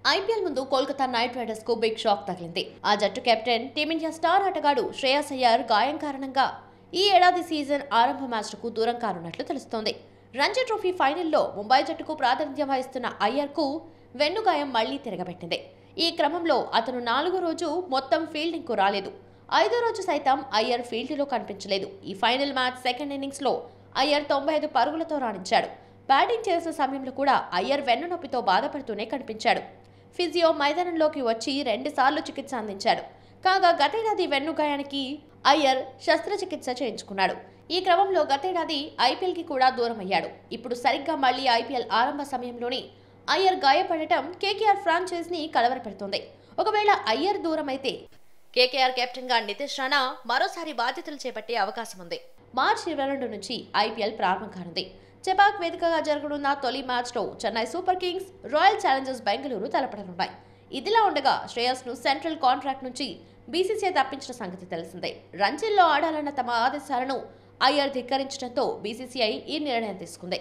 IPL ముందు Kolkata night riders కు big shock తగిలింది. ఆ జట్టు కెప్టెన్ టీమిండియా స్టార్ ఆటగాడు శ్రేయస్ అయ్యర్ గాయం కారణంగా ఈ ఏడాది సీజన్ ఆరంభ మ్యాచ్లకు దూరం కానున్నట్లు తెలుస్తోంది. రంజీ ట్రోఫీ ఫైనల్లో ముంబై జట్టుకు ప్రాతినిధ్యం వహిస్తున్న అయ్యర్ కు వెన్నుగాయం మళ్లీ తిరగబెట్టింది. ఈ క్రమంలో అతను 4వ రోజు మొత్తం ఫీల్డింగ్ కు రాలేదు. 5వ రోజు సైతం అయ్యర్ ఫీల్డ్లో కనిపించలేదు. ఈ ఫైనల్ మ్యాచ్ సెకండ్ ఇన్నింగ్స్ లో అయ్యర్ 95 పరుగులతో రాణించాడు. బ్యాటింగ్ చేసిన సమయంలో కూడా అయ్యర్ వెన్ను నొప్పితో బాధపడుతూనే కనిపించాడు. ఫిజియో మైదానంలోకి వచ్చి 2 సార్లు చికిత్స అందించాడు. కాగా గతేడాది వెన్నుగాయానికి అయ్యర్ శస్త్రచికిత్స చేయించుకున్నాడు. ఈ క్రమంలో గతేడాది ఐపీఎల్కి కూడా దూరం అయ్యాడు. ఇప్పుడు సరిగ్గా మళ్లీ ఐపీఎల్ ఆరంభ సమయంలోనే అయ్యర్ గాయపడటం కేకేఆర్ ఫ్రాంచైజీని కలవరపెడుతోంది. ఒకవేళ అయ్యర్ దూరం అయితే కేకేఆర్ కెప్టెన్ గా నితీష్ రాణా మరోసారి బాధ్యతలు చేపట్టే అవకాశం ఉంది. మార్చి 22 నుంచి ఐపీఎల్ ప్రారంభం కానుంది. చెపాక్ వేదికగా జరగనున్న తొలి మ్యాచ్లో Chennai Super Kings, Royal Challengers Bengaluru తలపడనున్నాయి. ఇదిలా ఉండగా శ్రేయస్ ను సెంట్రల్ కాంట్రాక్ట్ నుంచి బీసీసీఐ తప్పించిన సంగతి తెలిసిందే. రంజీల్లో ఆడాలన్న తమ ఆదేశాలను అయ్యర్ ధిక్కరించడంతో బీసీసీఐ ఈ నిర్ణయం తీసుకుంది.